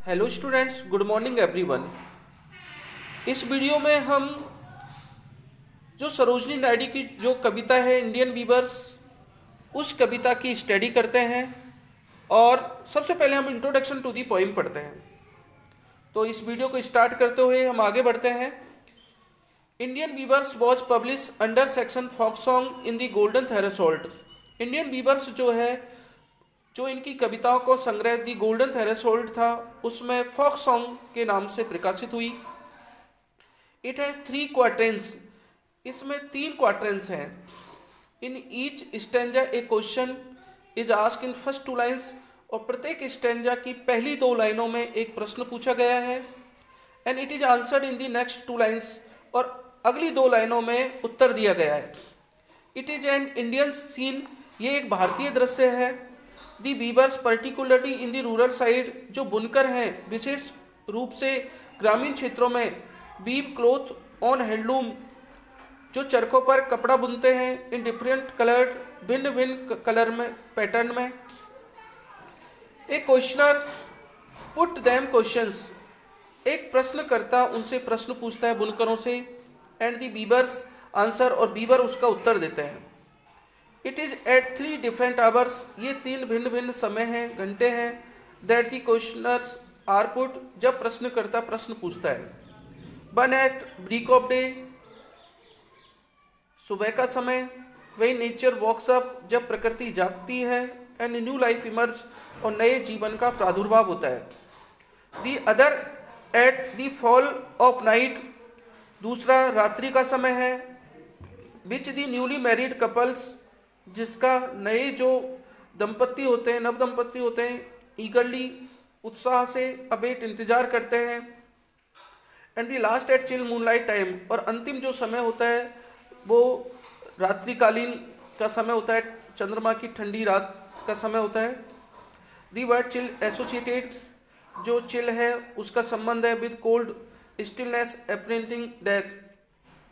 Hello students, good morning everyone. इस video में हम जो सरोजनी नायडू की जो कविता है इंडियन वीवर्स, उस कविता की स्टडी करते हैं और सबसे पहले हम इंट्रोडक्शन टू दी पोइम पढ़ते हैं। तो इस वीडियो को स्टार्ट करते हुए हम आगे बढ़ते हैं। Indian weavers was publish under section folk song in the golden threshold. Indian weavers जो इनकी कविताओं को संग्रह दी गोल्डन थ्रेशोल्ड था, उसमें फोक सॉन्ग के नाम से प्रकाशित हुई। It has 3 क्वार्टेंस। इसमें 3 क्वार्टेंस हैं। In each stanza A question is asked in first 2 lines, और प्रत्येक स्टेंजा की पहली 2 लाइनों में एक प्रश्न पूछा गया है। And it is answered in the next 2 lines, और अगली 2 लाइनों में उत्तर दिया गया है। It is an Indian scene. ये एक भारतीय दृश्य है। The weavers particularly in the rural side, जो बुनकर हैं विशेष रूप से ग्रामीण क्षेत्रों में, वीव क्लोथ ऑन हैंडलूम, जो चरखों पर कपड़ा बुनते हैं, इन डिफरेंट कलर, भिन्न भिन्न कलर में, पैटर्न में। एक क्वेश्चनर पुट देम क्वेश्चंस, एक प्रश्नकर्ता उनसे प्रश्न पूछता है बुनकरों से, एंड दी वीवर्स आंसर, और वीवर उसका उत्तर देते हैं। It is at 3 different hours, ये 3 भिन्न भिन्न समय हैं, घंटे हैं, that the questioners are put, जब प्रश्नकर्ता प्रश्न पूछता है। 1 एट ब्रेक ऑफ डे, सुबह का समय। वही नेचर वॉक्स अप, जब प्रकृति जागती है, एंड न्यू लाइफ इमर्ज, और नए जीवन का प्रादुर्भाव होता है। The other at the fall of night, दूसरा रात्रि का समय है। विच दी न्यूली मैरिड कपल्स, जिसका नए जो दंपत्ति होते हैं, नव दंपत्ति होते हैं, ईगरली, उत्साह से अवेट, इंतजार करते हैं। And the last at chill moonlight time, और अंतिम जो समय होता है वो रात्रिकालीन का समय होता है, चंद्रमा की ठंडी रात का समय होता है। दी वर्ड चिल एसोसिएटेड, जो चिल है उसका संबंध है विद कोल्ड, स्टिलनेस, अप्रेंटिंग डेथ,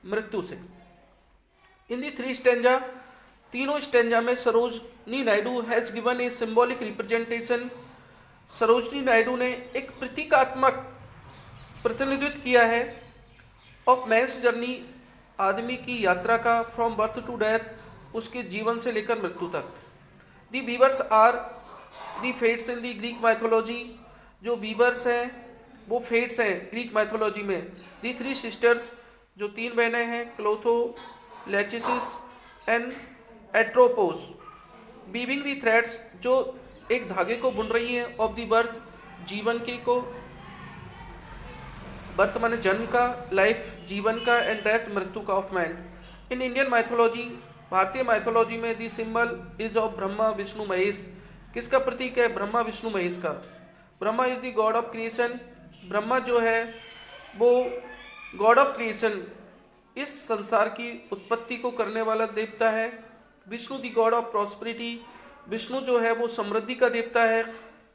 मृत्यु से। इन दी 3 स्टेंजा, तीनों स्टेंजा में Sarojini Naidu has given a symbolic representation. Sarojini Naidu ने एक प्रतीकात्मक प्रतिनिधित्व किया है ऑफ मैन्स जर्नी, आदमी की यात्रा का, फ्रॉम बर्थ टू डेथ, उसके जीवन से लेकर मृत्यु तक। The weavers are the fates in the Greek mythology, जो वीवर्स हैं वो फेट्स हैं ग्रीक माइथोलॉजी में। दी 3 सिस्टर्स, जो 3 बहनें हैं, क्लोथो, लेचिसिस एंड एट्रोपोस, वीविंग दी थ्रेड्स, जो एक धागे को बुन रही हैं, ऑफ दी बर्थ, जीवन के को, बर्थ माने जन्म का, लाइफ जीवन का, एंड डेथ मृत्यु का, of man. In Indian mythology, भारतीय माइथोलॉजी में the symbol is of Brahma Vishnu Mahesh, किसका प्रतीक है? ब्रह्मा विष्णु महेश का। Brahma is the god of creation, Brahma जो है वो गॉड ऑफ क्रिएशन, इस संसार की उत्पत्ति को करने वाला देवता है। विष्णु दी गॉड ऑफ प्रॉस्पेरिटी, विष्णु जो है वो समृद्धि का देवता है।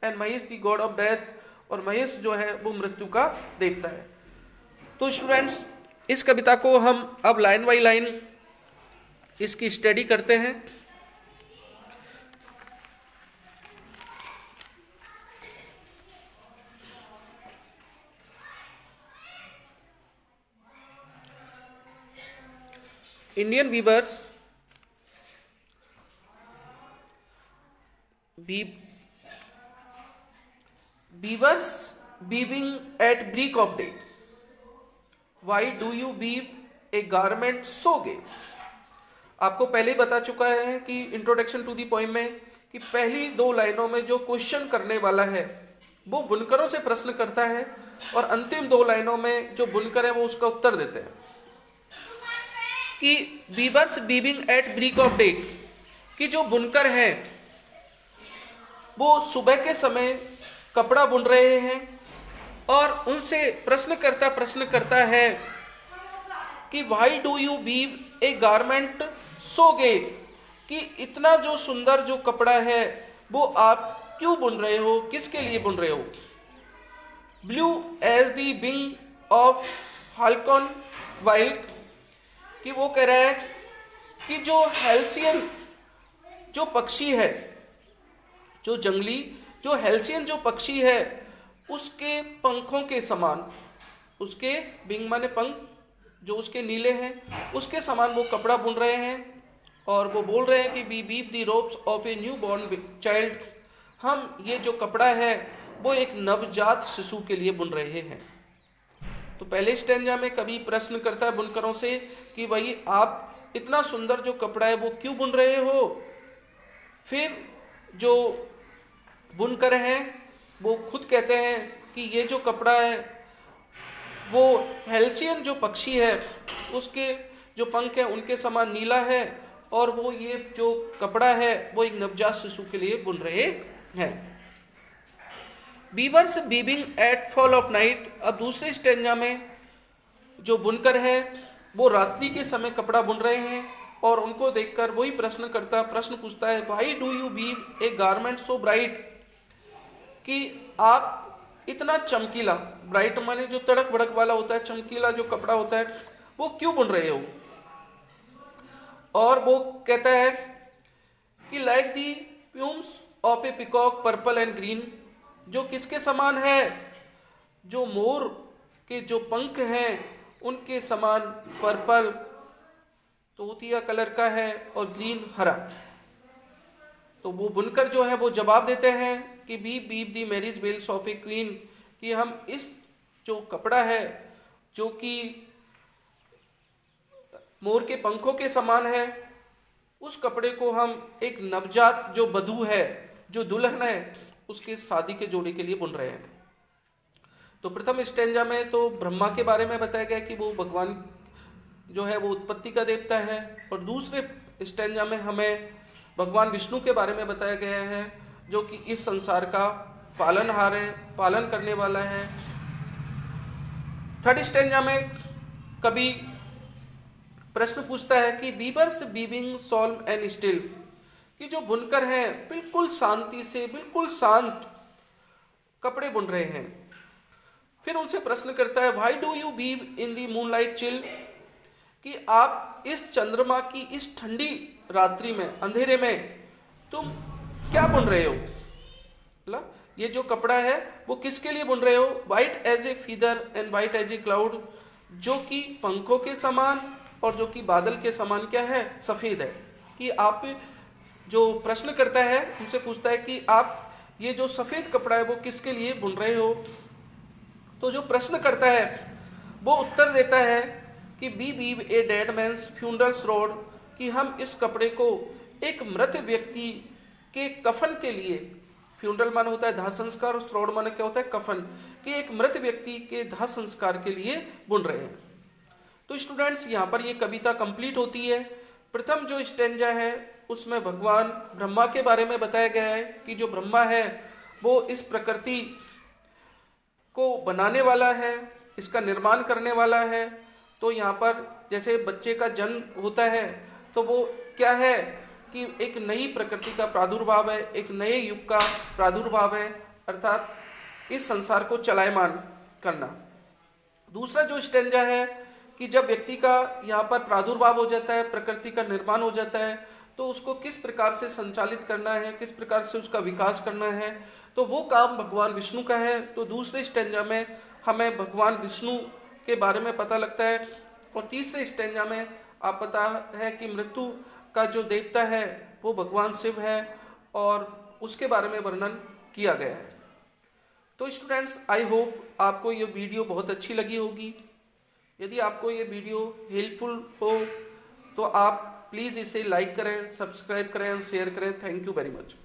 And Mahesh the god of death, और महेश जो है वो मृत्यु का देवता है। तो स्टूडेंट्स, इस कविता को हम अब लाइन बाई लाइन इसकी स्टडी करते हैं। Indian weavers weavers weaving at break of day, why do you weave a garment so gay. आपको पहले ही बता चुका है कि इंट्रोडक्शन टू दी पोइम में कि पहली 2 लाइनों में जो क्वेश्चन करने वाला है वो बुनकरों से प्रश्न करता है, और अंतिम 2 लाइनों में जो बुनकर है वो उसका उत्तर देते हैं। कि weavers weaving at break of day, कि जो बुनकर हैं वो सुबह के समय कपड़ा बुन रहे हैं, और उनसे प्रश्न करता है कि why do you weave a garment so gay, कि इतना जो सुंदर जो कपड़ा है वो आप क्यों बुन रहे हो, किसके लिए बुन रहे हो। Blue as the wing of halcyon wild, कि वो कह रहा है कि जो हेल्सियन जो पक्षी है, जो जंगली जो हेल्सियन जो पक्षी है उसके पंखों के समान, उसके विंग माने पंख जो उसके नीले हैं, उसके समान वो कपड़ा बुन रहे हैं। और वो बोल रहे हैं कि we weave the robes of a newborn child, हम ये जो कपड़ा है वो एक नवजात शिशु के लिए बुन रहे हैं। तो पहले स्टेंजा में कवि प्रश्न करता है बुनकरों से कि भाई आप इतना सुंदर जो कपड़ा है वो क्यों बुन रहे हो। फिर जो बुनकर हैं वो खुद कहते हैं कि ये जो कपड़ा है वो हेल्सियन जो पक्षी है उसके जो पंख हैं उनके समान नीला है, और वो ये जो कपड़ा है वो एक नवजात शिशु के लिए बुन रहे हैं। Weavers weaving at fall of night. अब दूसरे स्टेंजा में जो बुनकर है वो रात्रि के समय कपड़ा बुन रहे हैं, और उनको देखकर वही प्रश्न पूछता है, why do you weave a garment so bright, कि आप इतना चमकीला, ब्राइट माने जो तड़क भड़क वाला होता है, चमकीला जो कपड़ा होता है वो क्यों बुन रहे हो। और वो कहता है कि like the plumes of a peacock purple and green, जो किसके समान है, जो मोर के जो पंख हैं उनके समान पर्पल तोतिया कलर का है और ग्रीन हरा। तो वो बुनकर जो है वो जवाब देते हैं कि we weave the marriage veils of a queen, कि हम इस जो कपड़ा है जो कि मोर के पंखों के समान है, उस कपड़े को हम एक नवजात जो वधू है, जो दुल्हन है, उसके शादी के जोड़े के लिए बुन रहे हैं। तो प्रथम स्टेंजा में तो ब्रह्मा के बारे में बताया गया कि वो भगवान जो है वो उत्पत्ति का देवता है, और दूसरे स्टेंजा में हमें भगवान विष्णु के बारे में बताया गया है जो कि इस संसार का पालनहार है, पालन करने वाला है। थर्ड स्टेंजा में कवि प्रश्न पूछता है कि वीवर्स वीविंग सॉल्म एंड स्टिल, कि जो बुनकर हैं बिल्कुल शांति से, बिल्कुल शांत कपड़े बुन रहे हैं। फिर उनसे प्रश्न करता है, why do you weave in the moonlight chill, कि आप इस चंद्रमा की इस ठंडी रात्रि में, अंधेरे में तुम क्या बुन रहे हो, मतलब ये जो कपड़ा है वो किसके लिए बुन रहे हो। White as a feather and white as a cloud, जो कि पंखों के समान और जो कि बादल के समान क्या है, सफ़ेद है। कि आप जो प्रश्न करता है उनसे पूछता है कि आप ये जो सफ़ेद कपड़ा है वो किसके लिए बुन रहे हो। तो जो प्रश्न करता है वो उत्तर देता है कि we weave a dead man's funeral shroud, कि हम इस कपड़े को एक मृत व्यक्ति के कफन के लिए, फ्यूनरल मान होता है दाह संस्कार और श्रोड मान क्या होता है, कफन, कि एक मृत व्यक्ति के दाह संस्कार के लिए बुन रहे हैं। तो स्टूडेंट्स यहाँ पर ये कविता कंप्लीट होती है। प्रथम जो स्टेंजा है उसमें भगवान ब्रह्मा के बारे में बताया गया है कि जो ब्रह्मा है वो इस प्रकृति को बनाने वाला है, इसका निर्माण करने वाला है। तो यहाँ पर जैसे बच्चे का जन्म होता है तो वो क्या है कि एक नई प्रकृति का प्रादुर्भाव है, एक नए युग का प्रादुर्भाव है, अर्थात इस संसार को चलायमान करना। दूसरा जो स्टेंजा है कि जब व्यक्ति का यहाँ पर प्रादुर्भाव हो जाता है, प्रकृति का निर्माण हो जाता है, तो उसको किस प्रकार से संचालित करना है, किस प्रकार से उसका विकास करना है, तो वो काम भगवान विष्णु का है। तो दूसरे स्टेंजा में हमें भगवान विष्णु के बारे में पता लगता है, और तीसरे स्टेंजा में आप पता है कि मृत्यु का जो देवता है वो भगवान शिव है, और उसके बारे में वर्णन किया गया है। तो स्टूडेंट्स, आई होप आपको ये वीडियो बहुत अच्छी लगी होगी। यदि आपको ये वीडियो हेल्पफुल हो तो आप प्लीज़ इसे लाइक करें, सब्सक्राइब करें, शेयर करें। Thank you very much.